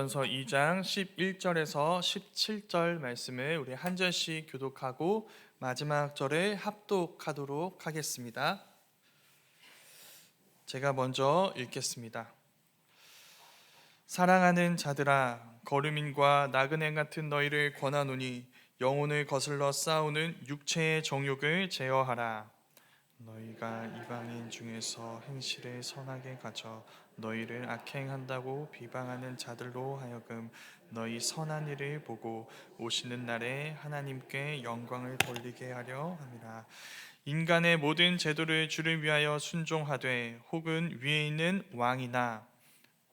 전서 2장 11절에서 17절 말씀을 우리 한 절씩 교독하고 마지막 절을 합독하도록 하겠습니다. 제가 먼저 읽겠습니다. 사랑하는 자들아, 거류민과 나그네 같은 너희를 권하노니 영혼을 거슬러 싸우는 육체의 정욕을 제어하라. 너희가 이방인 중에서 행실을 선하게 가져 너희를 악행한다고 비방하는 자들로 하여금 너희 선한 일을 보고 오시는 날에 하나님께 영광을 돌리게 하려 함이라. 인간의 모든 제도를 주를 위하여 순종하되 혹은 위에 있는 왕이나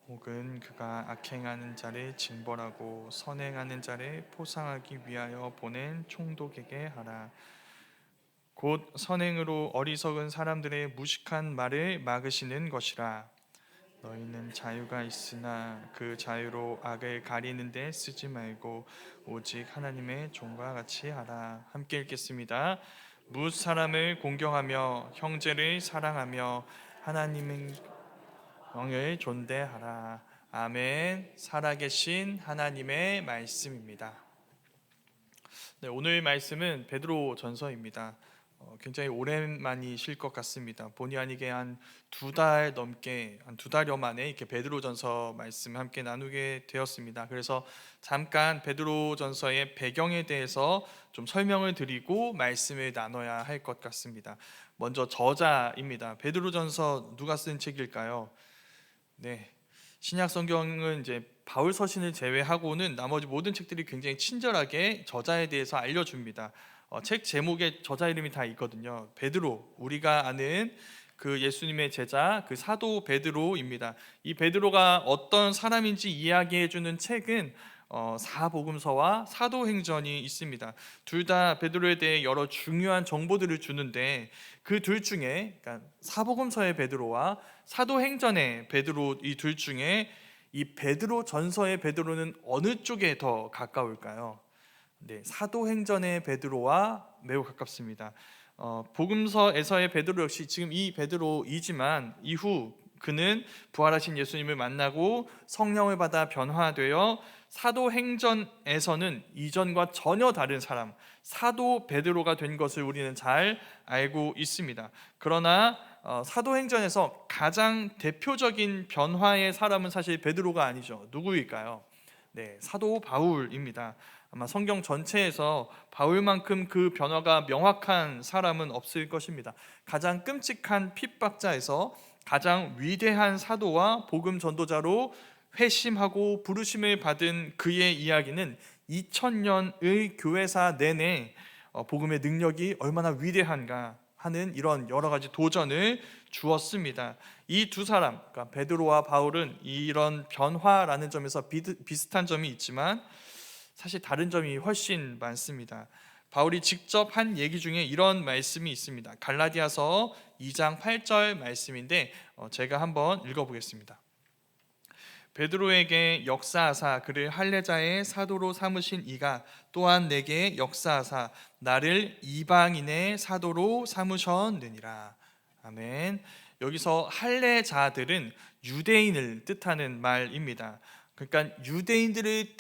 혹은 그가 악행하는 자를 징벌하고 선행하는 자를 포상하기 위하여 보낸 총독에게 하라. 곧 선행으로 어리석은 사람들의 무식한 말을 막으시는 것이라. 너희는 자유가 있으나 그 자유로 악을 가리는 데 쓰지 말고 오직 하나님의 종과 같이 하라. 함께 읽겠습니다. 뭇 사람을 공경하며 형제를 사랑하며 하나님의 영을 존대하라. 아멘. 살아계신 하나님의 말씀입니다. 네, 오늘 말씀은 베드로 전서입니다. 굉장히 오랜만이실 것 같습니다. 본의 아니게 한 두 달 넘게, 한 두 달여 만에 이렇게 베드로전서 말씀 함께 나누게 되었습니다. 그래서 잠깐 베드로전서의 배경에 대해서 좀 설명을 드리고 말씀을 나눠야 할 것 같습니다. 먼저 저자입니다. 베드로전서 누가 쓴 책일까요? 네, 신약 성경은 이제 바울 서신을 제외하고는 나머지 모든 책들이 굉장히 친절하게 저자에 대해서 알려줍니다. 책 제목에 저자 이름이 다 있거든요. 베드로, 우리가 아는 그 예수님의 제자, 그 사도 베드로입니다. 이 베드로가 어떤 사람인지 이야기해주는 책은 사복음서와 사도행전이 있습니다. 둘 다 베드로에 대해 여러 중요한 정보들을 주는데 그 둘 중에, 그러니까 사복음서의 베드로와 사도행전의 베드로, 이 둘 중에 이 베드로 전서의 베드로는 어느 쪽에 더 가까울까요? 네, 사도행전의 베드로와 매우 가깝습니다. 복음서에서의 베드로 역시 지금 이 베드로이지만 이후 그는 부활하신 예수님을 만나고 성령을 받아 변화되어 사도행전에서는 이전과 전혀 다른 사람, 사도 베드로가 된 것을 우리는 잘 알고 있습니다. 그러나 사도행전에서 가장 대표적인 변화의 사람은 사실 베드로가 아니죠. 누구일까요? 네, 사도 바울입니다. 아마 성경 전체에서 바울만큼 그 변화가 명확한 사람은 없을 것입니다. 가장 끔찍한 핍박자에서 가장 위대한 사도와 복음 전도자로 회심하고 부르심을 받은 그의 이야기는 2000년의 교회사 내내 복음의 능력이 얼마나 위대한가 하는 이런 여러 가지 도전을 주었습니다. 이 두 사람, 그러니까 베드로와 바울은 이런 변화라는 점에서 비슷한 점이 있지만 사실 다른 점이 훨씬 많습니다. 바울이 직접 한 얘기 중에 이런 말씀이 있습니다. 갈라디아서 2장 8절 말씀인데 제가 한번 읽어보겠습니다. 베드로에게 역사하사 그를 할례자의 사도로 삼으신 이가 또한 내게 역사하사 나를 이방인의 사도로 삼으셨느니라. 아멘. 여기서 할례자들은 유대인을 뜻하는 말입니다. 그러니까 유대인들의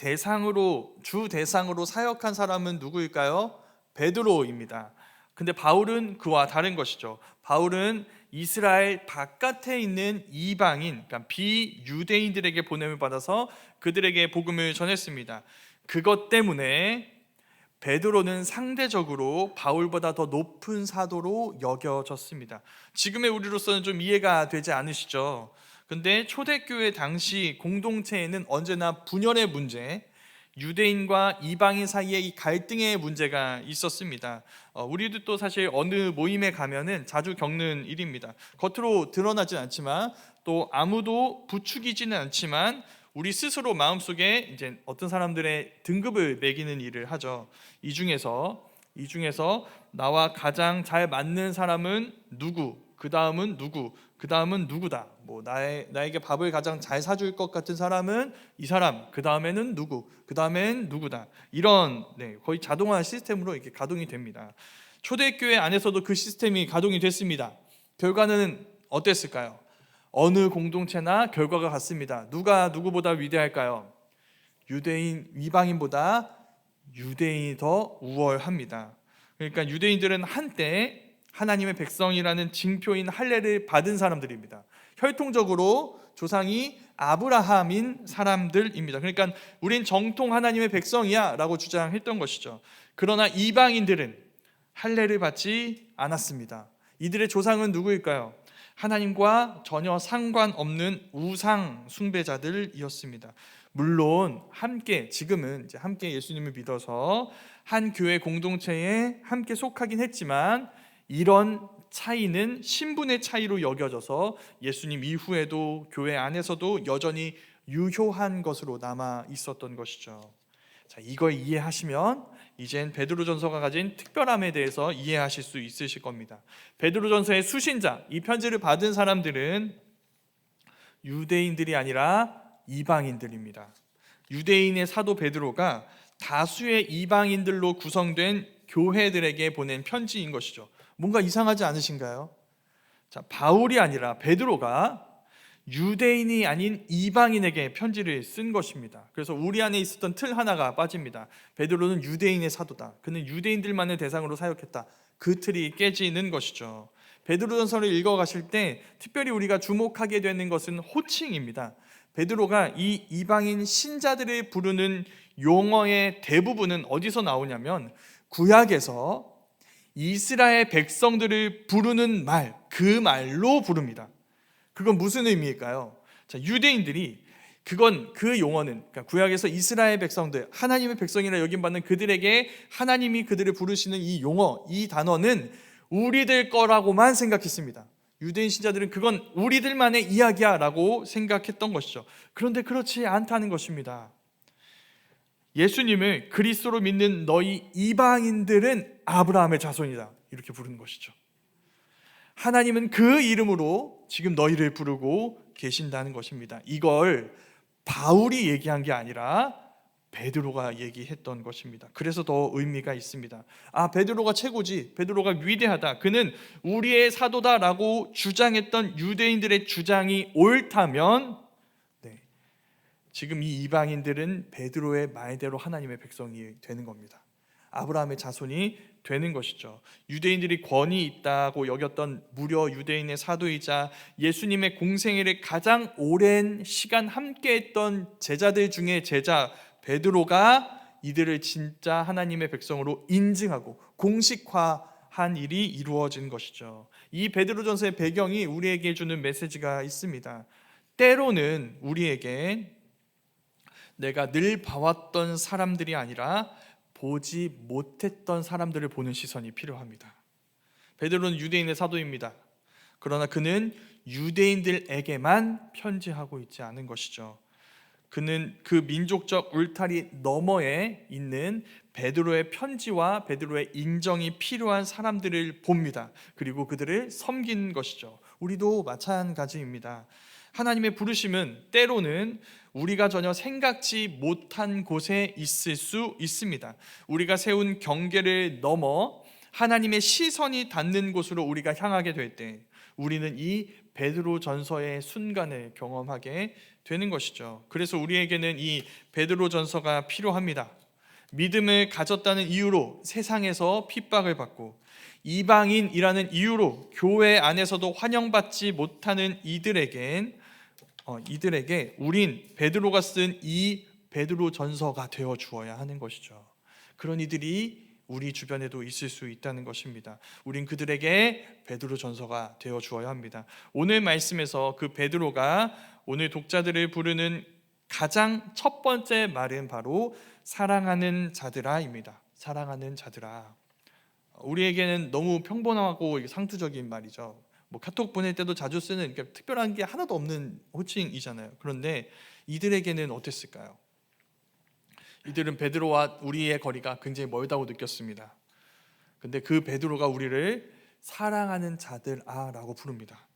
주 대상으로 사역한 사람은 누구일까요? 베드로입니다. 근데 바울은 그와 다른 것이죠. 바울은 이스라엘 바깥에 있는 이방인, 그러니까 비유대인들에게 보냄을 받아서 그들에게 복음을 전했습니다. 그것 때문에 베드로는 상대적으로 바울보다 더 높은 사도로 여겨졌습니다. 지금의 우리로서는 좀 이해가 되지 않으시죠? 근데 초대교회 당시 공동체에는 언제나 분열의 문제, 유대인과 이방인 사이에 이 갈등의 문제가 있었습니다. 우리도 또 사실 어느 모임에 가면은 자주 겪는 일입니다. 겉으로 드러나진 않지만 또 아무도 부추기지는 않지만 우리 스스로 마음속에 이제 어떤 사람들의 등급을 매기는 일을 하죠. 이 중에서 나와 가장 잘 맞는 사람은 누구? 그 다음은 누구? 그 다음은 누구다. 뭐 나에게 밥을 가장 잘 사줄 것 같은 사람은 이 사람. 그 다음에는 누구? 그 다음엔 누구다. 이런 거의 자동화 시스템으로 이렇게 가동이 됩니다. 초대교회 안에서도 그 시스템이 가동이 됐습니다. 결과는 어땠을까요? 어느 공동체나 결과가 같습니다. 누가 누구보다 위대할까요? 유대인 이방인보다 유대인이 더 우월합니다. 그러니까 유대인들은 한때 하나님의 백성이라는 징표인 할례를 받은 사람들입니다. 혈통적으로 조상이 아브라함인 사람들입니다. 그러니까 우린 정통 하나님의 백성이야 라고 주장했던 것이죠. 그러나 이방인들은 할례를 받지 않았습니다. 이들의 조상은 누구일까요? 하나님과 전혀 상관없는 우상 숭배자들이었습니다. 물론 지금은 이제 함께 예수님을 믿어서 한 교회 공동체에 함께 속하긴 했지만 이런 차이는 신분의 차이로 여겨져서 예수님 이후에도 교회 안에서도 여전히 유효한 것으로 남아 있었던 것이죠. 자, 이걸 이해하시면 이젠 베드로전서가 가진 특별함에 대해서 이해하실 수 있으실 겁니다. 베드로전서의 수신자, 이 편지를 받은 사람들은 유대인들이 아니라 이방인들입니다. 유대인의 사도 베드로가 다수의 이방인들로 구성된 교회들에게 보낸 편지인 것이죠. 뭔가 이상하지 않으신가요? 자, 바울이 아니라 베드로가 유대인이 아닌 이방인에게 편지를 쓴 것입니다. 그래서 우리 안에 있었던 틀 하나가 빠집니다. 베드로는 유대인의 사도다. 그는 유대인들만을 대상으로 사역했다. 그 틀이 깨지는 것이죠. 베드로전서를 읽어가실 때 특별히 우리가 주목하게 되는 것은 호칭입니다. 베드로가 이 이방인 신자들을 부르는 용어의 대부분은 어디서 나오냐면 구약에서 이스라엘 백성들을 부르는 그 말로 부릅니다. 그건 무슨 의미일까요? 자, 유대인들이 그 용어는 그러니까 구약에서 이스라엘 백성들, 하나님의 백성이라 여김받는 그들에게 하나님이 그들을 부르시는 이 용어, 이 단어는 우리들 거라고만 생각했습니다. 유대인 신자들은 그건 우리들만의 이야기야 라고 생각했던 것이죠. 그런데 그렇지 않다는 것입니다. 예수님을 그리스도로 믿는 너희 이방인들은 아브라함의 자손이다 이렇게 부르는 것이죠. 하나님은 그 이름으로 지금 너희를 부르고 계신다는 것입니다. 이걸 바울이 얘기한 게 아니라 베드로가 얘기했던 것입니다. 그래서 더 의미가 있습니다. 베드로가 최고지, 베드로가 위대하다, 그는 우리의 사도다라고 주장했던 유대인들의 주장이 옳다면 지금 이 이방인들은 베드로의 말대로 하나님의 백성이 되는 겁니다. 아브라함의 자손이 되는 것이죠. 유대인들이 권위 있다고 여겼던 무려 유대인의 사도이자 예수님의 공생애를 가장 오랜 시간 함께했던 제자들 중에 제자 베드로가 이들을 진짜 하나님의 백성으로 인증하고 공식화한 일이 이루어진 것이죠. 이 베드로전서의 배경이 우리에게 주는 메시지가 있습니다. 때로는 우리에게 내가 늘 봐왔던 사람들이 아니라 보지 못했던 사람들을 보는 시선이 필요합니다. 베드로는 유대인의 사도입니다. 그러나 그는 유대인들에게만 편지하고 있지 않은 것이죠. 그는 그 민족적 울타리 너머에 있는 베드로의 편지와 베드로의 인정이 필요한 사람들을 봅니다. 그리고 그들을 섬긴 것이죠. 우리도 마찬가지입니다. 하나님의 부르심은 때로는 우리가 전혀 생각지 못한 곳에 있을 수 있습니다. 우리가 세운 경계를 넘어 하나님의 시선이 닿는 곳으로 우리가 향하게 될 때 우리는 이 베드로 전서의 순간을 경험하게 되는 것이죠. 그래서 우리에게는 이 베드로 전서가 필요합니다. 믿음을 가졌다는 이유로 세상에서 핍박을 받고 이방인이라는 이유로 교회 안에서도 환영받지 못하는 이들에게 우린 베드로가 쓴 이 베드로 전서가 되어 주어야 하는 것이죠. 그런 이들이 우리 주변에도 있을 수 있다는 것입니다. 우린 그들에게 베드로 전서가 되어 주어야 합니다. 오늘 말씀에서 그 베드로가 오늘 독자들을 부르는 가장 첫 번째 말은 바로 사랑하는 자들아입니다. 사랑하는 자들아. 우리에게는 너무 평범하고 상투적인 말이죠. 카톡 보낼 때도 자주 쓰는 특별한 게 하나도 없는 호칭이잖아요. 그런데 이들에게는 어땠을까요? 이들은 베드로와 우리의 거리가 굉장히 멀다고 느꼈습니다. 근데 그 베드로가 우리를 사랑하는 자들아라고 부릅니다.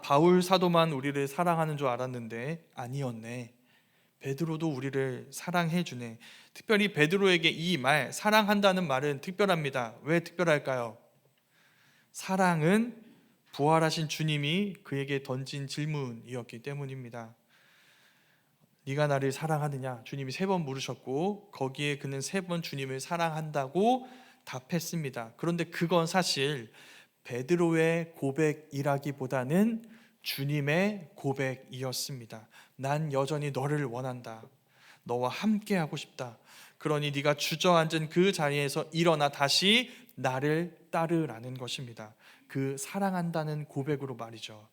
바울 사도만 우리를 사랑하는 줄 알았는데 아니었네. 베드로도 우리를 사랑해 주네. 특별히 베드로에게 이 말, 사랑한다는 말은 특별합니다. 왜 특별할까요? 사랑은 부활하신 주님이 그에게 던진 질문이었기 때문입니다. 네가 나를 사랑하느냐? 주님이 3번 물으셨고 거기에 그는 3번 주님을 사랑한다고 답했습니다. 그런데 그건 사실 베드로의 고백이라기보다는 주님의 고백이었습니다. 난 여전히 너를 원한다. 너와 함께하고 싶다. 그러니 네가 주저앉은 그 자리에서 일어나 다시 나를 따르라는 것입니다. 그 사랑한다는 고백으로 말이죠.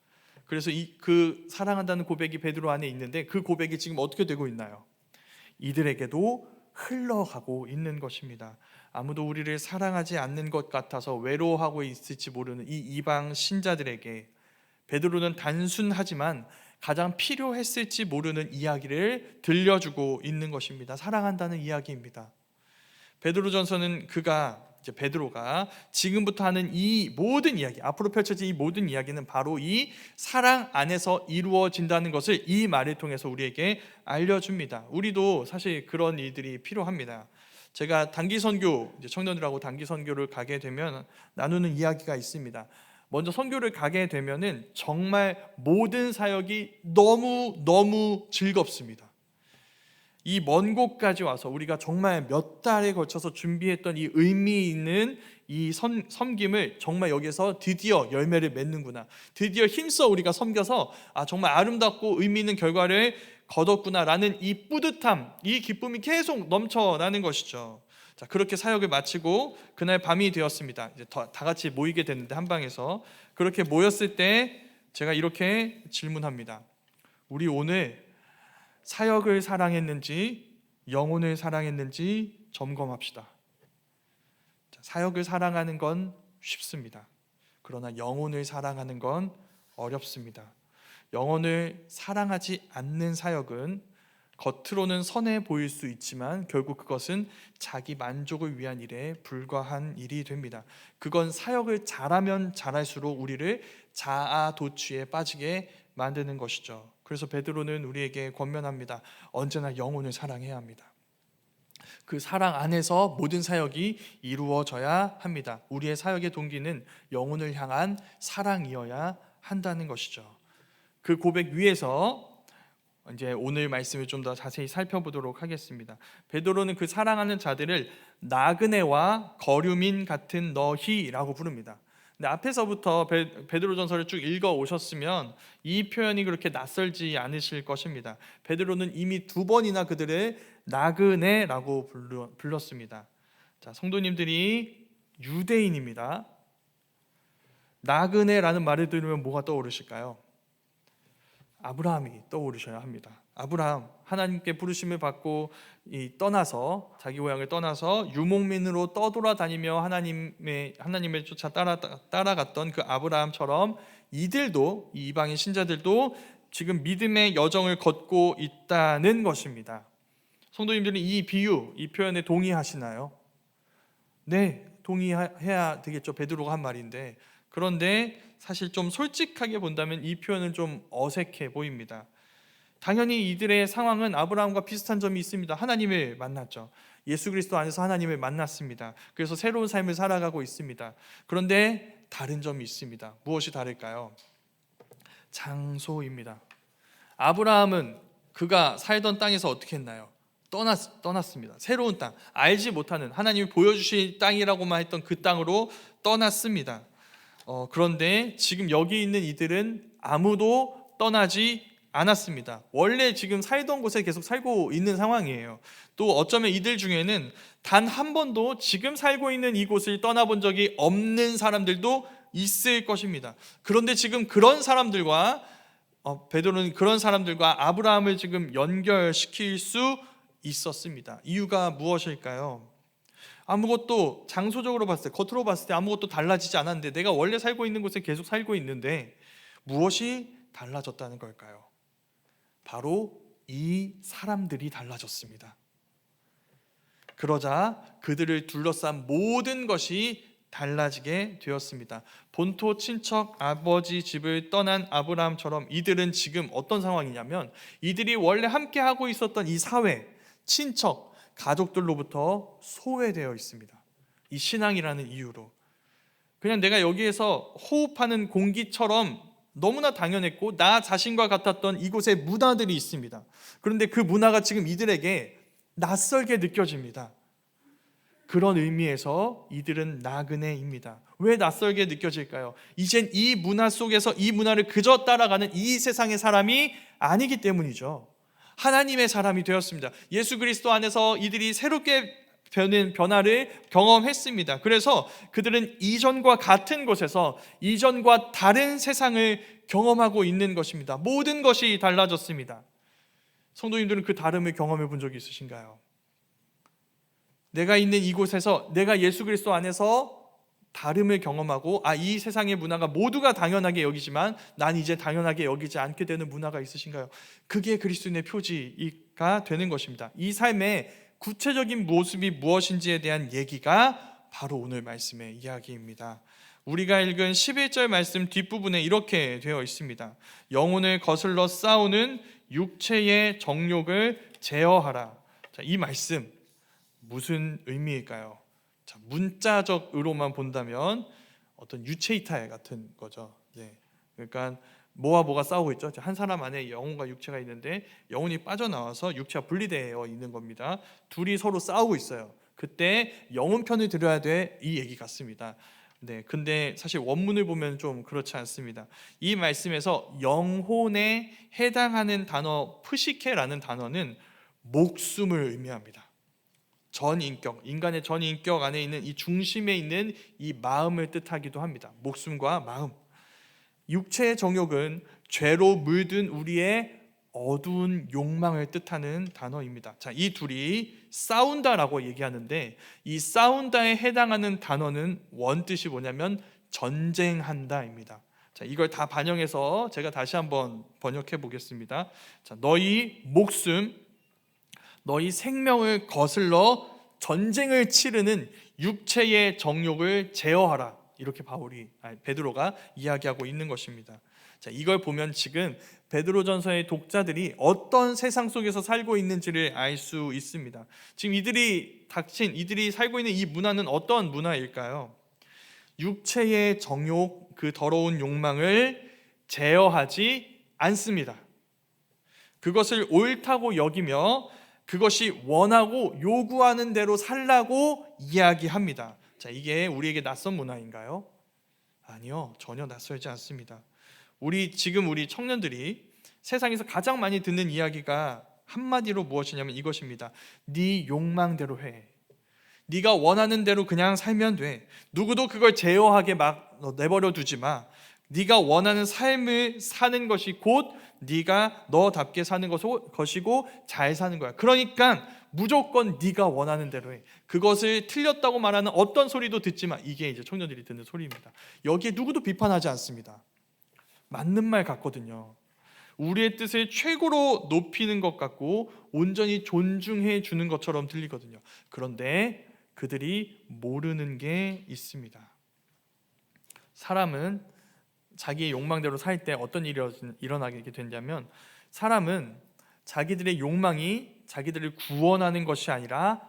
그래서 그 사랑한다는 고백이 베드로 안에 있는데 그 고백이 지금 어떻게 되고 있나요? 이들에게도 흘러가고 있는 것입니다. 아무도 우리를 사랑하지 않는 것 같아서 외로워하고 있을지 모르는 이 이방 신자들에게 베드로는 단순하지만 가장 필요했을지 모르는 이야기를 들려주고 있는 것입니다. 사랑한다는 이야기입니다. 베드로전서는 베드로가 지금부터 하는 이 모든 이야기, 앞으로 펼쳐진 이 모든 이야기는 바로 이 사랑 안에서 이루어진다는 것을 이 말을 통해서 우리에게 알려줍니다. 우리도 사실 그런 일들이 필요합니다. 제가 단기 선교, 청년들하고 단기 선교를 가게 되면 나누는 이야기가 있습니다. 먼저 선교를 가게 되면은 정말 모든 사역이 너무 즐겁습니다. 이 먼 곳까지 와서 우리가 정말 몇 달에 걸쳐서 준비했던 이 의미 있는 이 섬김을 정말 여기서 드디어 열매를 맺는구나, 드디어 힘써 우리가 섬겨서 정말 아름답고 의미 있는 결과를 거뒀구나 라는 이 뿌듯함, 이 기쁨이 계속 넘쳐나는 것이죠. 자, 그렇게 사역을 마치고 그날 밤이 되었습니다. 이제 다 같이 모이게 됐는데 한방에서 그렇게 모였을 때 제가 이렇게 질문합니다. 우리 오늘 사역을 사랑했는지 영혼을 사랑했는지 점검합시다. 사역을 사랑하는 건 쉽습니다. 그러나 영혼을 사랑하는 건 어렵습니다. 영혼을 사랑하지 않는 사역은 겉으로는 선해 보일 수 있지만 결국 그것은 자기 만족을 위한 일에 불과한 일이 됩니다. 그건 사역을 잘하면 잘할수록 우리를 자아도취에 빠지게 만드는 것이죠. 그래서 베드로는 우리에게 권면합니다. 언제나 영혼을 사랑해야 합니다. 그 사랑 안에서 모든 사역이 이루어져야 합니다. 우리의 사역의 동기는 영혼을 향한 사랑이어야 한다는 것이죠. 그 고백 위에서 이제 오늘 말씀을 좀 더 자세히 살펴보도록 하겠습니다. 베드로는 그 사랑하는 자들을 나그네와 거류민 같은 너희라고 부릅니다. 근데 앞에서부터 베드로전서를 쭉 읽어 오셨으면 이 표현이 그렇게 낯설지 않으실 것입니다. 베드로는 이미 2번이나 그들을 나그네라고 불렀습니다. 자, 성도님들이 유대인입니다. 나그네라는 말을 들으면 뭐가 떠오르실까요? 아브라함이 떠오르셔야 합니다. 아브라함, 하나님께 부르심을 받고 떠나서 자기 고향을 떠나서 유목민으로 떠돌아다니며 하나님을 쫓아 따라갔던 그 아브라함처럼 이들도, 이 이방인 신자들도 지금 믿음의 여정을 걷고 있다는 것입니다. 성도님들은 이 비유, 이 표현에 동의하시나요? 네, 동의해야 되겠죠. 베드로가 한 말인데. 그런데 사실 좀 솔직하게 본다면 이 표현은 좀 어색해 보입니다. 당연히 이들의 상황은 아브라함과 비슷한 점이 있습니다. 하나님을 만났죠. 예수 그리스도 안에서 하나님을 만났습니다. 그래서 새로운 삶을 살아가고 있습니다. 그런데 다른 점이 있습니다. 무엇이 다를까요? 장소입니다. 아브라함은 그가 살던 땅에서 어떻게 했나요? 떠났습니다. 새로운 땅, 알지 못하는, 하나님이 보여주실 땅이라고만 했던 그 땅으로 떠났습니다. 그런데 지금 여기 있는 이들은 아무도 떠나지 않았습니다. 원래 지금 살던 곳에 계속 살고 있는 상황이에요. 또 어쩌면 이들 중에는 단 한 번도 지금 살고 있는 이곳을 떠나본 적이 없는 사람들도 있을 것입니다. 그런데 지금 그런 사람들과 베드로는 그런 사람들과 아브라함을 지금 연결시킬 수 있었습니다. 이유가 무엇일까요? 아무것도 장소적으로 봤을 때, 겉으로 봤을 때 아무것도 달라지지 않았는데 내가 원래 살고 있는 곳에 계속 살고 있는데 무엇이 달라졌다는 걸까요? 바로 이 사람들이 달라졌습니다. 그러자 그들을 둘러싼 모든 것이 달라지게 되었습니다. 본토 친척 아버지 집을 떠난 아브라함처럼 이들은 지금 어떤 상황이냐면 이들이 원래 함께 하고 있었던 이 사회, 친척, 가족들로부터 소외되어 있습니다. 이 신앙이라는 이유로 그냥 내가 여기에서 호흡하는 공기처럼 너무나 당연했고 나 자신과 같았던 이곳의 문화들이 있습니다. 그런데 그 문화가 지금 이들에게 낯설게 느껴집니다. 그런 의미에서 이들은 나그네입니다. 왜 낯설게 느껴질까요? 이젠 이 문화 속에서 이 문화를 그저 따라가는 이 세상의 사람이 아니기 때문이죠. 하나님의 사람이 되었습니다. 예수 그리스도 안에서 이들이 새롭게 변화를 경험했습니다. 그래서 그들은 이전과 같은 곳에서 이전과 다른 세상을 경험하고 있는 것입니다. 모든 것이 달라졌습니다. 성도님들은 그 다름을 경험해 본 적이 있으신가요? 내가 있는 이곳에서 내가 예수 그리스도 안에서 다름을 경험하고 이 세상의 문화가 모두가 당연하게 여기지만 난 이제 당연하게 여기지 않게 되는 문화가 있으신가요? 그게 그리스도인의 표지가 되는 것입니다. 이 삶의 구체적인 모습이 무엇인지에 대한 얘기가 바로 오늘 말씀의 이야기입니다. 우리가 읽은 11절 말씀 뒷부분에 이렇게 되어 있습니다. 영혼을 거슬러 싸우는 육체의 정욕을 제어하라. 자, 이 말씀 무슨 의미일까요? 자, 문자적으로만 본다면 어떤 유체이탈 같은 거죠. 네. 그러니까 뭐와 뭐가 싸우고 있죠. 한 사람 안에 영혼과 육체가 있는데 영혼이 빠져나와서 육체가 분리되어 있는 겁니다. 둘이 서로 싸우고 있어요. 그때 영혼 편을 들어야 돼, 이 얘기 같습니다. 네, 근데 사실 원문을 보면 좀 그렇지 않습니다. 이 말씀에서 영혼에 해당하는 단어 프시케라는 단어는 목숨을 의미합니다. 전인격, 인간의 전인격 안에 있는 이 중심에 있는 이 마음을 뜻하기도 합니다. 목숨과 마음. 육체의 정욕은 죄로 물든 우리의 어두운 욕망을 뜻하는 단어입니다. 자, 이 둘이 싸운다라고 얘기하는데 이 싸운다에 해당하는 단어는 원뜻이 뭐냐면 전쟁한다입니다. 자, 이걸 다 반영해서 제가 다시 한번 번역해 보겠습니다. 자, 너희 목숨, 너희 생명을 거슬러 전쟁을 치르는 육체의 정욕을 제어하라. 이렇게 베드로가 이야기하고 있는 것입니다. 자, 이걸 보면 지금 베드로전서의 독자들이 어떤 세상 속에서 살고 있는지를 알 수 있습니다. 지금 이들이 살고 있는 이 문화는 어떤 문화일까요? 육체의 정욕, 그 더러운 욕망을 제어하지 않습니다. 그것을 옳다고 여기며 그것이 원하고 요구하는 대로 살라고 이야기합니다. 자, 이게 우리에게 낯선 문화인가요? 아니요, 전혀 낯설지 않습니다. 우리 청년들이 세상에서 가장 많이 듣는 이야기가 한마디로 무엇이냐면 이것입니다. 네 욕망대로 해. 네가 원하는 대로 그냥 살면 돼. 누구도 그걸 제어하게 막 내버려 두지 마. 네가 원하는 삶을 사는 것이 곧 네가 너답게 사는 것이고 잘 사는 거야. 그러니까 무조건 네가 원하는 대로 해. 그것을 틀렸다고 말하는 어떤 소리도 듣지 마. 이게 이제 청년들이 듣는 소리입니다. 여기에 누구도 비판하지 않습니다. 맞는 말 같거든요. 우리의 뜻을 최고로 높이는 것 같고 온전히 존중해 주는 것처럼 들리거든요. 그런데 그들이 모르는 게 있습니다. 사람은 자기의 욕망대로 살 때 어떤 일이 일어나게 되냐면 사람은 자기들의 욕망이 자기들을 구원하는 것이 아니라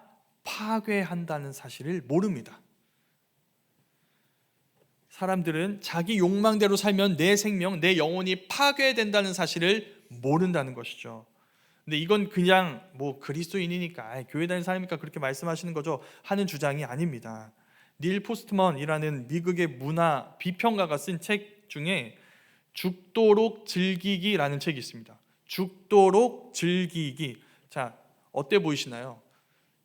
파괴한다는 사실을 모릅니다. 사람들은 자기 욕망대로 살면 내 생명, 내 영혼이 파괴된다는 사실을 모른다는 것이죠. 근데 이건 그냥 그리스도인이니까 교회 다니는 사람이니까 그렇게 말씀하시는 거죠 하는 주장이 아닙니다. 닐 포스트먼이라는 미국의 문화 비평가가 쓴 책 중에 죽도록 즐기기라는 책이 있습니다. 죽도록 즐기기. 자, 어때 보이시나요?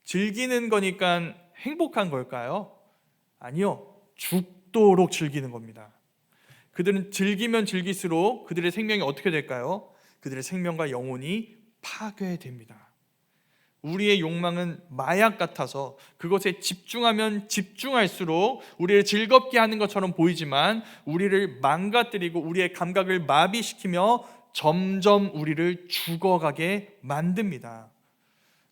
즐기는 거니까 행복한 걸까요? 아니요, 죽도록 즐기는 겁니다. 그들은 즐기면 즐길수록 그들의 생명이 어떻게 될까요? 그들의 생명과 영혼이 파괴됩니다. 우리의 욕망은 마약 같아서 그것에 집중하면 집중할수록 우리를 즐겁게 하는 것처럼 보이지만 우리를 망가뜨리고 우리의 감각을 마비시키며 점점 우리를 죽어가게 만듭니다.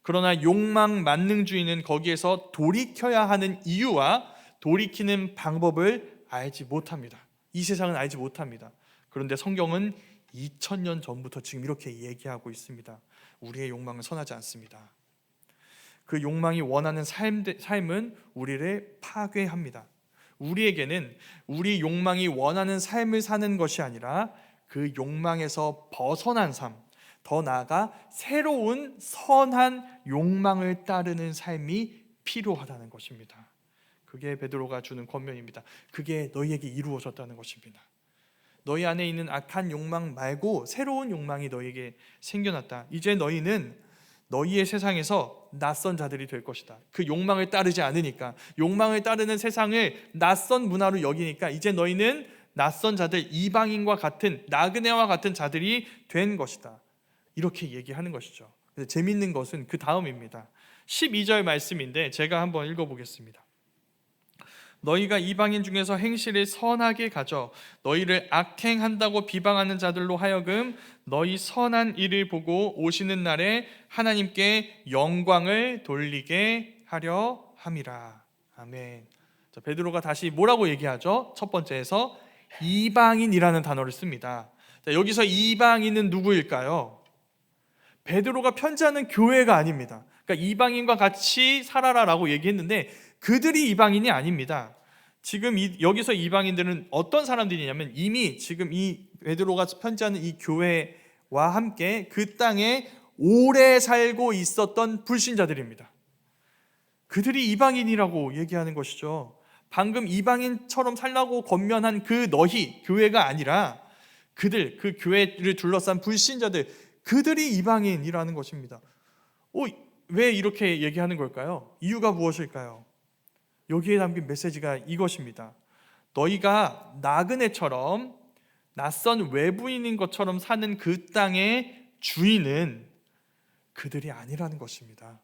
그러나 욕망 만능주의는 거기에서 돌이켜야 하는 이유와 돌이키는 방법을 알지 못합니다. 이 세상은 알지 못합니다. 그런데 성경은 2000년 전부터 지금 이렇게 얘기하고 있습니다. 우리의 욕망은 선하지 않습니다. 그 욕망이 원하는 삶은 우리를 파괴합니다. 우리에게는 우리 욕망이 원하는 삶을 사는 것이 아니라 그 욕망에서 벗어난 삶, 더 나아가 새로운 선한 욕망을 따르는 삶이 필요하다는 것입니다. 그게 베드로가 주는 권면입니다. 그게 너희에게 이루어졌다는 것입니다. 너희 안에 있는 악한 욕망 말고 새로운 욕망이 너희에게 생겨났다. 이제 너희는 너희의 세상에서 낯선 자들이 될 것이다. 그 욕망을 따르지 않으니까, 욕망을 따르는 세상을 낯선 문화로 여기니까 이제 너희는 낯선 자들, 이방인과 같은, 나그네와 같은 자들이 된 것이다. 이렇게 얘기하는 것이죠. 재밌는 것은 그 다음입니다. 12절 말씀인데 제가 한번 읽어보겠습니다. 너희가 이방인 중에서 행실을 선하게 가져 너희를 악행한다고 비방하는 자들로 하여금 너희 선한 일을 보고 오시는 날에 하나님께 영광을 돌리게 하려 함이라. 아멘. 자, 베드로가 다시 뭐라고 얘기하죠? 첫 번째에서 이방인이라는 단어를 씁니다. 자, 여기서 이방인은 누구일까요? 베드로가 편지하는 교회가 아닙니다. 그러니까 이방인과 같이 살아라라고 얘기했는데 그들이 이방인이 아닙니다. 지금 여기서 이방인들은 어떤 사람들이냐면 이미 지금 이 베드로가 편지하는 이 교회와 함께 그 땅에 오래 살고 있었던 불신자들입니다. 그들이 이방인이라고 얘기하는 것이죠. 방금 이방인처럼 살라고 권면한 그 너희 교회가 아니라 그들, 그 교회를 둘러싼 불신자들, 그들이 이방인이라는 것입니다. 왜 이렇게 얘기하는 걸까요? 이유가 무엇일까요? 여기에 담긴 메시지가 이것입니다. 너희가 나그네처럼 낯선 외부인인 것처럼 사는 그 땅의 주인은 그들이 아니라는 것입니다.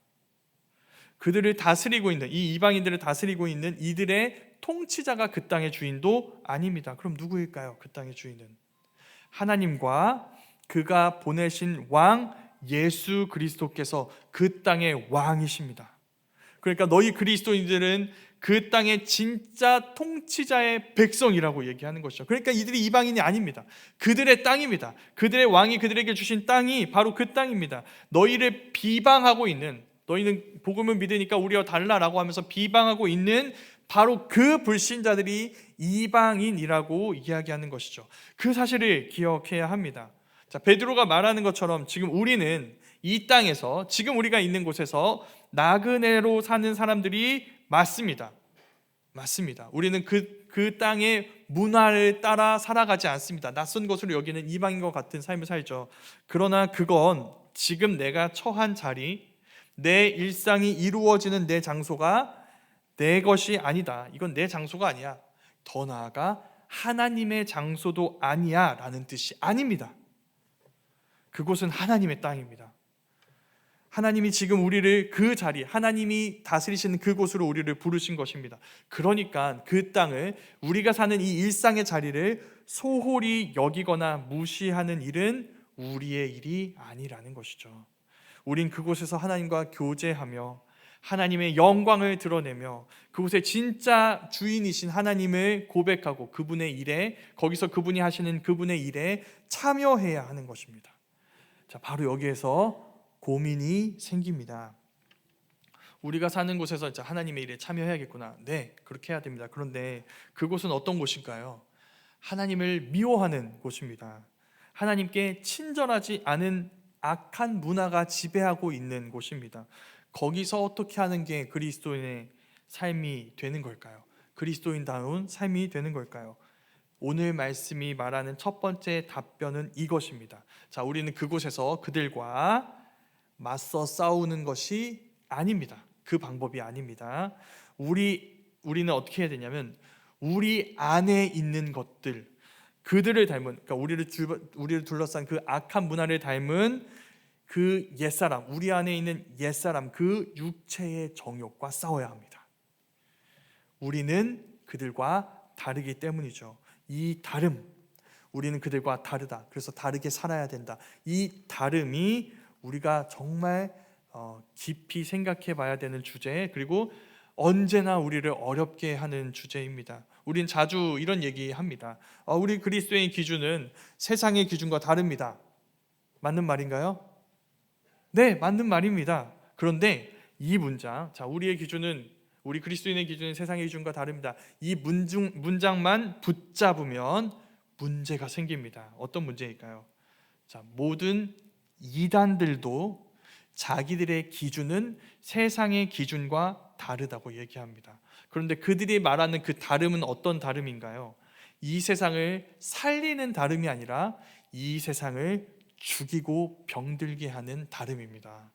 그들을 다스리고 있는, 이 이방인들을 다스리고 있는 이들의 통치자가 그 땅의 주인도 아닙니다. 그럼 누구일까요? 그 땅의 주인은 하나님과 그가 보내신 왕 예수 그리스도께서 그 땅의 왕이십니다. 그러니까 너희 그리스도인들은 그 땅의 진짜 통치자의 백성이라고 얘기하는 것이죠. 그러니까 이들이 이방인이 아닙니다. 그들의 땅입니다. 그들의 왕이 그들에게 주신 땅이 바로 그 땅입니다. 너희를 비방하고 있는, 너희는 복음을 믿으니까 우리와 달라라고 하면서 비방하고 있는 바로 그 불신자들이 이방인이라고 이야기하는 것이죠. 그 사실을 기억해야 합니다. 자, 베드로가 말하는 것처럼 지금 우리는 이 땅에서, 지금 우리가 있는 곳에서 나그네로 사는 사람들이 맞습니다. 우리는 그 땅의 문화를 따라 살아가지 않습니다. 낯선 것으로 여기는 이방인과 같은 삶을 살죠. 그러나 그건 지금 내가 처한 자리, 내 일상이 이루어지는 내 장소가 내 것이 아니다. 이건 내 장소가 아니야. 더 나아가 하나님의 장소도 아니야 라는 뜻이 아닙니다. 그곳은 하나님의 땅입니다. 하나님이 지금 우리를 그 자리, 하나님이 다스리시는 그곳으로 우리를 부르신 것입니다. 그러니까 그 땅을, 우리가 사는 이 일상의 자리를 소홀히 여기거나 무시하는 일은 우리의 일이 아니라는 것이죠. 우린 그곳에서 하나님과 교제하며 하나님의 영광을 드러내며 그곳의 진짜 주인이신 하나님을 고백하고 그분의 일에, 거기서 그분이 하시는 그분의 일에 참여해야 하는 것입니다. 자, 바로 여기에서 고민이 생깁니다. 우리가 사는 곳에서 하나님의 일에 참여해야겠구나. 네, 그렇게 해야 됩니다. 그런데 그곳은 어떤 곳일까요? 하나님을 미워하는 곳입니다. 하나님께 친절하지 않은 악한 문화가 지배하고 있는 곳입니다. 거기서 어떻게 하는 게 그리스도인의 삶이 되는 걸까요? 그리스도인다운 삶이 되는 걸까요? 오늘 말씀이 말하는 첫 번째 답변은 이것입니다. 자, 우리는 그곳에서 그들과 맞서 싸우는 것이 아닙니다. 그 방법이 아닙니다. 우리는 어떻게 해야 되냐면 우리 안에 있는 것들, 그들을 닮은, 그러니까 우리를 둘러싼 그 악한 문화를 닮은 그 옛사람, 우리 안에 있는 옛사람, 그 육체의 정욕과 싸워야 합니다. 우리는 그들과 다르기 때문이죠. 이 다름, 우리는 그들과 다르다. 그래서 다르게 살아야 된다. 이 다름이 우리가 정말 깊이 생각해 봐야 되는 주제, 그리고 언제나 우리를 어렵게 하는 주제입니다. 우린 자주 이런 얘기합니다. 우리 그리스도의 기준은 세상의 기준과 다릅니다. 맞는 말인가요? 네, 맞는 말입니다. 그런데 이 문장, 자, 우리 그리스도인의 기준은 세상의 기준과 다릅니다. 이 문장만 붙잡으면 문제가 생깁니다. 어떤 문제일까요? 자, 모든 이단들도 자기들의 기준은 세상의 기준과 다르다고 얘기합니다. 그런데 그들이 말하는 그 다름은 어떤 다름인가요? 이 세상을 살리는 다름이 아니라 이 세상을 죽이고 병들게 하는 다름입니다.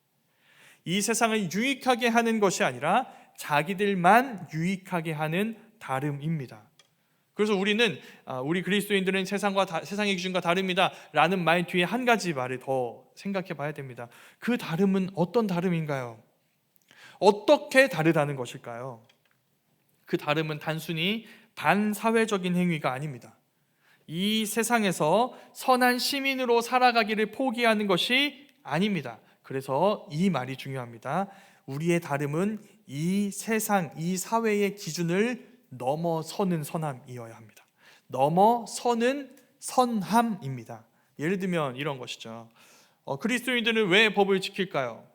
이 세상을 유익하게 하는 것이 아니라 자기들만 유익하게 하는 다름입니다. 그래서 우리는 우리 그리스도인들은 세상의 기준과 다릅니다 라는 말 뒤에 한 가지 말을 더 생각해 봐야 됩니다. 그 다름은 어떤 다름인가요? 어떻게 다르다는 것일까요? 그 다름은 단순히 반사회적인 행위가 아닙니다. 이 세상에서 선한 시민으로 살아가기를 포기하는 것이 아닙니다. 그래서 이 말이 중요합니다. 우리의 다름은 이 세상, 이 사회의 기준을 넘어서는 선함이어야 합니다. 넘어서는 선함입니다. 예를 들면 이런 것이죠. 그리스도인들은 왜 법을 지킬까요?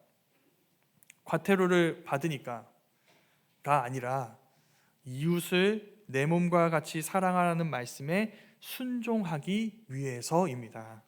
과태료를 받으니까가 아니라 이웃을 내 몸과 같이 사랑하라는 말씀에 순종하기 위해서입니다.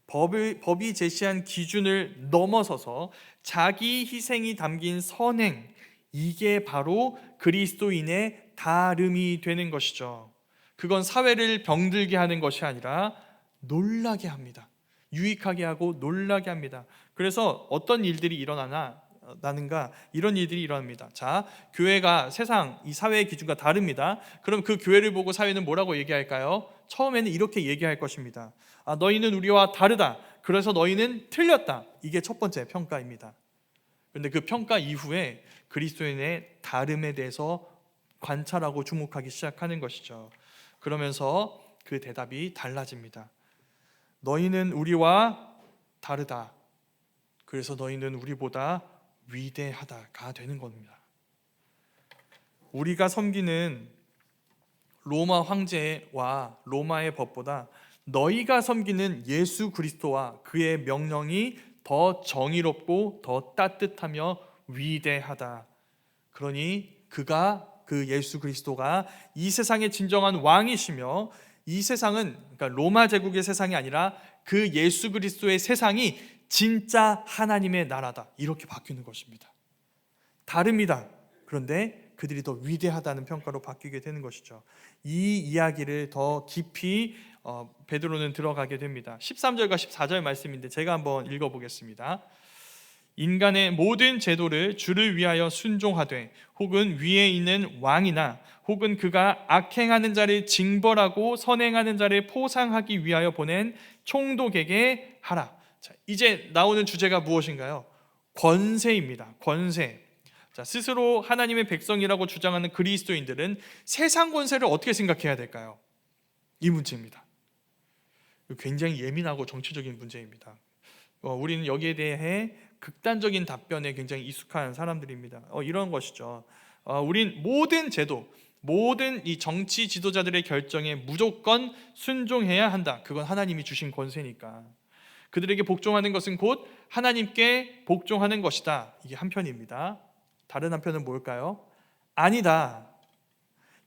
법이 제시한 기준을 넘어서서 자기 희생이 담긴 선행, 이게 바로 그리스도인의 다름이 되는 것이죠. 그건 사회를 병들게 하는 것이 아니라 놀라게 합니다. 유익하게 하고 놀라게 합니다. 그래서 어떤 일들이 일어나는가? 이런 일들이 일어납니다. 자, 교회가 세상, 이 사회의 기준과 다릅니다. 그럼 그 교회를 보고 사회는 뭐라고 얘기할까요? 처음에는 이렇게 얘기할 것입니다. 너희는 우리와 다르다. 그래서 너희는 틀렸다. 이게 첫 번째 평가입니다. 그런데 그 평가 이후에 그리스도인의 다름에 대해서 관찰하고 주목하기 시작하는 것이죠. 그러면서 그 대답이 달라집니다. 너희는 우리와 다르다. 그래서 너희는 우리보다 위대하다가 되는 겁니다. 우리가 섬기는 로마 황제와 로마의 법보다 너희가 섬기는 예수 그리스도와 그의 명령이 더 정의롭고 더 따뜻하며 위대하다. 그러니 그 예수 그리스도가 이 세상의 진정한 왕이시며 이 세상은 그러니까 로마 제국의 세상이 아니라 그 예수 그리스도의 세상이 진짜 하나님의 나라다. 이렇게 바뀌는 것입니다. 다릅니다. 그런데 그들이 더 위대하다는 평가로 바뀌게 되는 것이죠. 이 이야기를 더 깊이 베드로는 들어가게 됩니다. 13절과 14절 말씀인데 제가 한번 읽어보겠습니다. 인간의 모든 제도를 주를 위하여 순종하되 혹은 위에 있는 왕이나 혹은 그가 악행하는 자를 징벌하고 선행하는 자를 포상하기 위하여 보낸 총독에게 하라. 자, 이제 나오는 주제가 무엇인가요? 권세입니다. 권세. 자, 스스로 하나님의 백성이라고 주장하는 그리스도인들은 세상 권세를 어떻게 생각해야 될까요? 이 문제입니다. 굉장히 예민하고 정치적인 문제입니다. 우리는 여기에 대해 극단적인 답변에 굉장히 익숙한 사람들입니다. 이런 것이죠. 우린 모든 제도, 모든 이 정치 지도자들의 결정에 무조건 순종해야 한다. 그건 하나님이 주신 권세니까. 그들에게 복종하는 것은 곧 하나님께 복종하는 것이다. 이게 한편입니다. 다른 한편은 뭘까요? 아니다.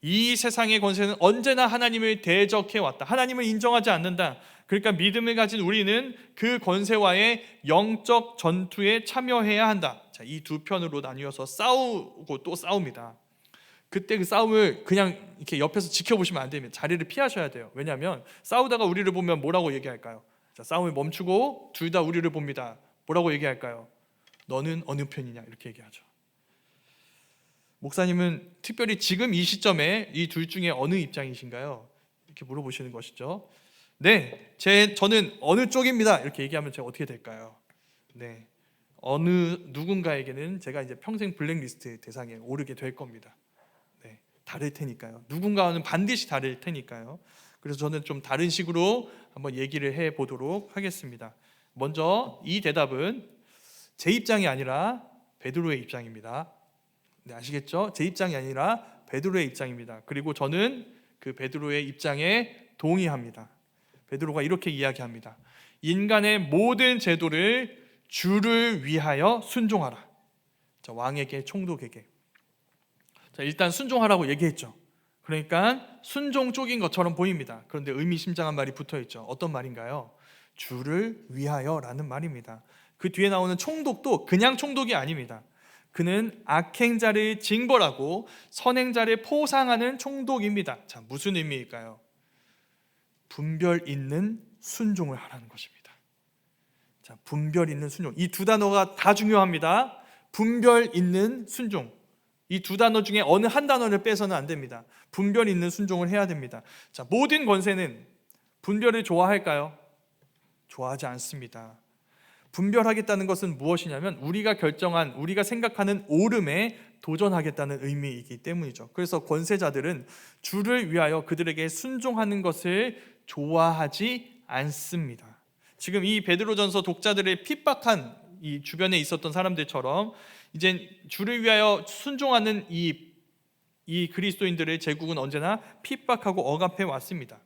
이 세상의 권세는 언제나 하나님을 대적해 왔다. 하나님을 인정하지 않는다. 그러니까 믿음을 가진 우리는 그 권세와의 영적 전투에 참여해야 한다. 자, 이 두 편으로 나뉘어서 싸우고 또 싸웁니다. 그때 그 싸움을 그냥 이렇게 옆에서 지켜보시면 안 됩니다. 자리를 피하셔야 돼요. 왜냐하면 싸우다가 우리를 보면 뭐라고 얘기할까요? 자, 싸움을 멈추고 둘 다 우리를 봅니다. 뭐라고 얘기할까요? 너는 어느 편이냐? 이렇게 얘기하죠. 목사님은 특별히 지금 이 시점에 이 둘 중에 어느 입장이신가요? 이렇게 물어보시는 것이죠. 네, 저는 어느 쪽입니다. 이렇게 얘기하면 제가 어떻게 될까요? 네, 어느 누군가에게는 제가 이제 평생 블랙리스트 대상에 오르게 될 겁니다. 네, 다를 테니까요. 누군가는 반드시 다를 테니까요. 그래서 저는 좀 다른 식으로 한번 얘기를 해 보도록 하겠습니다. 먼저 이 대답은 제 입장이 아니라 베드로의 입장입니다. 네, 아시겠죠? 제 입장이 아니라 베드로의 입장입니다. 그리고 저는 그 베드로의 입장에 동의합니다. 베드로가 이렇게 이야기합니다. 인간의 모든 제도를 주를 위하여 순종하라. 자, 왕에게, 총독에게. 자, 일단 순종하라고 얘기했죠. 그러니까 순종 쪽인 것처럼 보입니다. 그런데 의미심장한 말이 붙어 있죠. 어떤 말인가요? 주를 위하여라는 말입니다. 그 뒤에 나오는 총독도 그냥 총독이 아닙니다. 그는 악행자를 징벌하고 선행자를 포상하는 총독입니다. 자, 무슨 의미일까요? 분별 있는 순종을 하라는 것입니다. 자, 분별 있는 순종. 이 두 단어가 다 중요합니다. 분별 있는 순종. 이 두 단어 중에 어느 한 단어를 빼서는 안 됩니다. 분별 있는 순종을 해야 됩니다. 자, 모든 권세는 분별을 좋아할까요? 좋아하지 않습니다. 분별하겠다는 것은 무엇이냐면 우리가 결정한, 우리가 생각하는 옳음에 도전하겠다는 의미이기 때문이죠. 그래서 권세자들은 주를 위하여 그들에게 순종하는 것을 좋아하지 않습니다. 지금 이 베드로전서 독자들의 핍박한 이 주변에 있었던 사람들처럼 이제 주를 위하여 순종하는 이 그리스도인들의 제국은 언제나 핍박하고 억압해 왔습니다.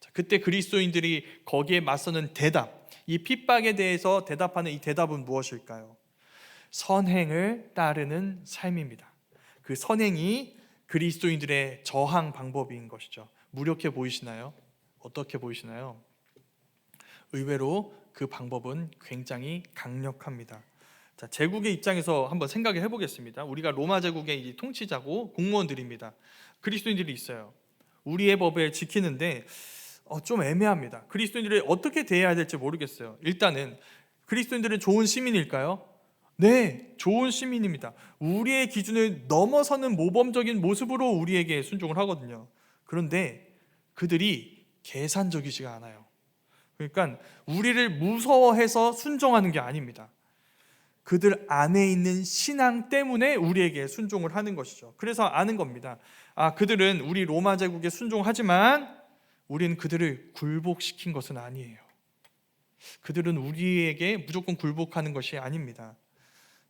자, 그때 그리스도인들이 거기에 맞서는 대답, 이 핍박에 대해서 대답하는 이 대답은 무엇일까요? 선행을 따르는 삶입니다. 그 선행이 그리스도인들의 저항 방법인 것이죠. 무력해 보이시나요? 어떻게 보이시나요? 의외로 그 방법은 굉장히 강력합니다. 자, 제국의 입장에서 한번 생각을 해보겠습니다. 우리가 로마 제국의 통치자고 공무원들입니다. 그리스도인들이 있어요. 우리의 법을 지키는데 좀 애매합니다. 그리스도인들을 어떻게 대해야 될지 모르겠어요. 일단은 그리스도인들은 좋은 시민일까요? 네, 좋은 시민입니다. 우리의 기준을 넘어서는 모범적인 모습으로 우리에게 순종을 하거든요. 그런데 그들이 계산적이지가 않아요. 그러니까 우리를 무서워해서 순종하는 게 아닙니다. 그들 안에 있는 신앙 때문에 우리에게 순종을 하는 것이죠. 그래서 아는 겁니다. 그들은 우리 로마 제국에 순종하지만 우리는 그들을 굴복시킨 것은 아니에요. 그들은 우리에게 무조건 굴복하는 것이 아닙니다.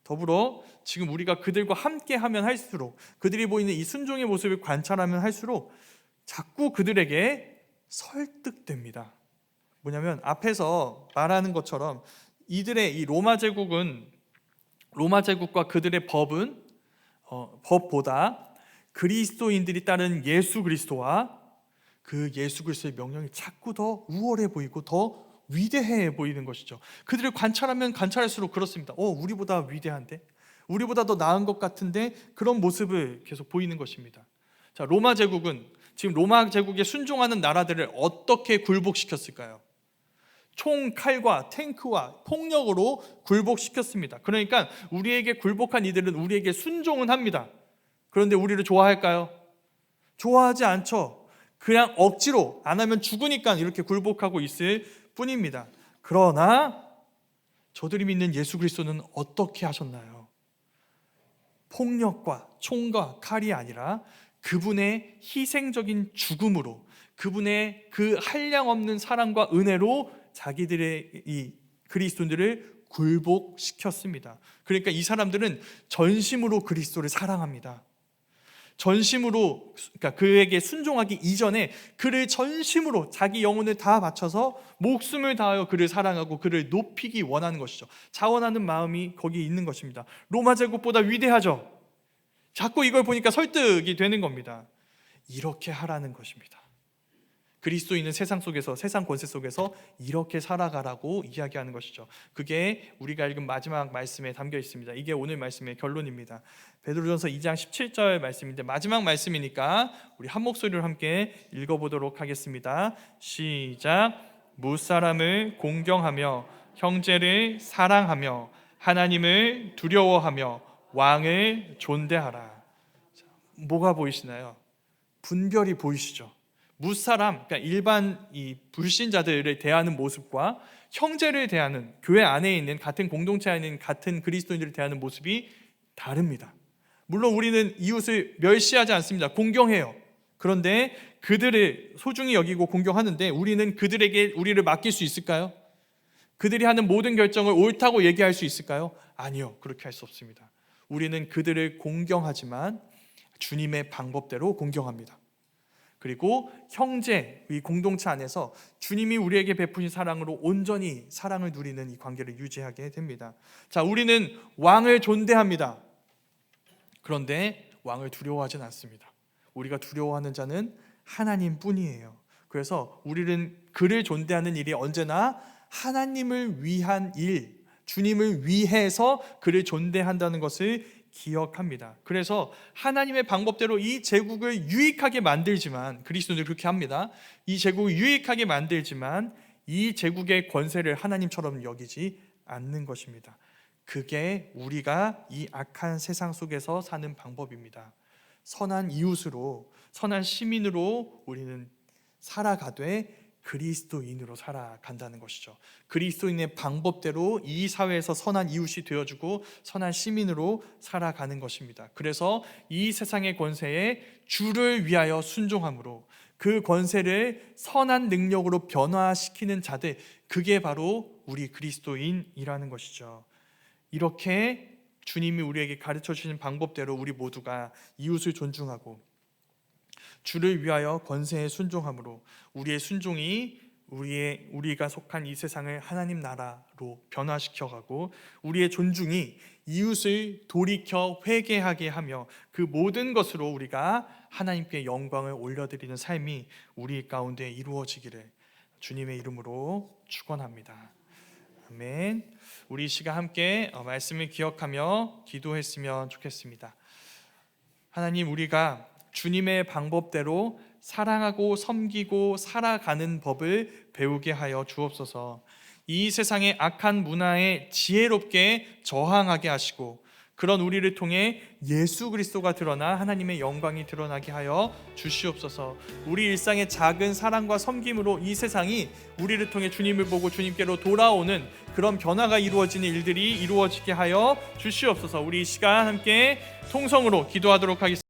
더불어 지금 우리가 그들과 함께 하면 할수록, 그들이 보이는 이 순종의 모습을 관찰하면 할수록 자꾸 그들에게 설득됩니다. 뭐냐면 앞에서 말하는 것처럼 이들의 이 로마 제국과 그들의 법은 법보다 그리스도인들이 따른 예수 그리스도와 그 예수 그리스도의 명령이 자꾸 더 우월해 보이고 더 위대해 보이는 것이죠. 그들을 관찰하면 관찰할수록 그렇습니다. 우리보다 위대한데, 우리보다 더 나은 것 같은데, 그런 모습을 계속 보이는 것입니다. 자, 로마 제국은 지금 로마 제국에 순종하는 나라들을 어떻게 굴복시켰을까요? 총, 칼과 탱크와 폭력으로 굴복시켰습니다. 그러니까 우리에게 굴복한 이들은 우리에게 순종은 합니다. 그런데 우리를 좋아할까요? 좋아하지 않죠. 그냥 억지로 안 하면 죽으니까 이렇게 굴복하고 있을 뿐입니다. 그러나 저들이 믿는 예수 그리스도는 어떻게 하셨나요? 폭력과 총과 칼이 아니라 그분의 희생적인 죽음으로, 그분의 그 한량없는 사랑과 은혜로 자기들의 이 그리스도인들을 굴복시켰습니다. 그러니까 이 사람들은 전심으로 그리스도를 사랑합니다. 전심으로, 그러니까 그에게 순종하기 이전에 그를 전심으로 자기 영혼을 다 바쳐서 목숨을 다하여 그를 사랑하고 그를 높이기 원하는 것이죠. 자원하는 마음이 거기 있는 것입니다. 로마 제국보다 위대하죠. 자꾸 이걸 보니까 설득이 되는 겁니다. 이렇게 하라는 것입니다. 그리스도인은 세상 속에서, 세상 권세 속에서 이렇게 살아가라고 이야기하는 것이죠. 그게 우리가 읽은 마지막 말씀에 담겨 있습니다. 이게 오늘 말씀의 결론입니다. 베드로전서 2장 17절 말씀인데 마지막 말씀이니까 우리 한 목소리로 함께 읽어보도록 하겠습니다. 시작. 무사람을 공경하며 형제를 사랑하며 하나님을 두려워하며 왕을 존대하라. 뭐가 보이시나요? 분별이 보이시죠? 무사람, 그러니까 일반 이 불신자들을 대하는 모습과 형제를 대하는, 교회 안에 있는 같은 공동체 안에 있는 같은 그리스도인들을 대하는 모습이 다릅니다. 물론 우리는 이웃을 멸시하지 않습니다. 공경해요. 그런데 그들을 소중히 여기고 공경하는데 우리는 그들에게 우리를 맡길 수 있을까요? 그들이 하는 모든 결정을 옳다고 얘기할 수 있을까요? 아니요, 그렇게 할 수 없습니다. 우리는 그들을 공경하지만 주님의 방법대로 공경합니다. 그리고 형제, 이 공동체 안에서 주님이 우리에게 베푸신 사랑으로 온전히 사랑을 누리는 이 관계를 유지하게 됩니다. 자, 우리는 왕을 존대합니다. 그런데 왕을 두려워하진 않습니다. 우리가 두려워하는 자는 하나님뿐이에요. 그래서 우리는 그를 존대하는 일이 언제나 하나님을 위한 일, 주님을 위해서 그를 존대한다는 것을 기억합니다. 그래서 하나님의 방법대로 이 제국을 유익하게 만들지만, 그리스도는 그렇게 합니다. 이 제국을 유익하게 만들지만 이 제국의 권세를 하나님처럼 여기지 않는 것입니다. 그게 우리가 이 악한 세상 속에서 사는 방법입니다. 선한 이웃으로, 선한 시민으로 우리는 살아가되 그리스도인으로 살아간다는 것이죠. 그리스도인의 방법대로 이 사회에서 선한 이웃이 되어주고 선한 시민으로 살아가는 것입니다. 그래서 이 세상의 권세에 주를 위하여 순종함으로 그 권세를 선한 능력으로 변화시키는 자들, 그게 바로 우리 그리스도인이라는 것이죠. 이렇게 주님이 우리에게 가르쳐 주신 방법대로 우리 모두가 이웃을 존중하고 주를 위하여 권세에 순종함으로 우리의 순종이 우리가 속한 이 세상을 하나님 나라로 변화시켜가고 우리의 존중이 이웃을 돌이켜 회개하게 하며 그 모든 것으로 우리가 하나님께 영광을 올려드리는 삶이 우리 가운데 이루어지기를 주님의 이름으로 축원합니다. 아멘. 우리 이 시간 함께 말씀을 기억하며 기도했으면 좋겠습니다. 하나님, 우리가 주님의 방법대로 사랑하고 섬기고 살아가는 법을 배우게 하여 주옵소서. 이 세상의 악한 문화에 지혜롭게 저항하게 하시고 그런 우리를 통해 예수 그리스도가 드러나 하나님의 영광이 드러나게 하여 주시옵소서. 우리 일상의 작은 사랑과 섬김으로 이 세상이 우리를 통해 주님을 보고 주님께로 돌아오는 그런 변화가 이루어지는 일들이 이루어지게 하여 주시옵소서. 우리 이 시간 함께 통성으로 기도하도록 하겠습니다.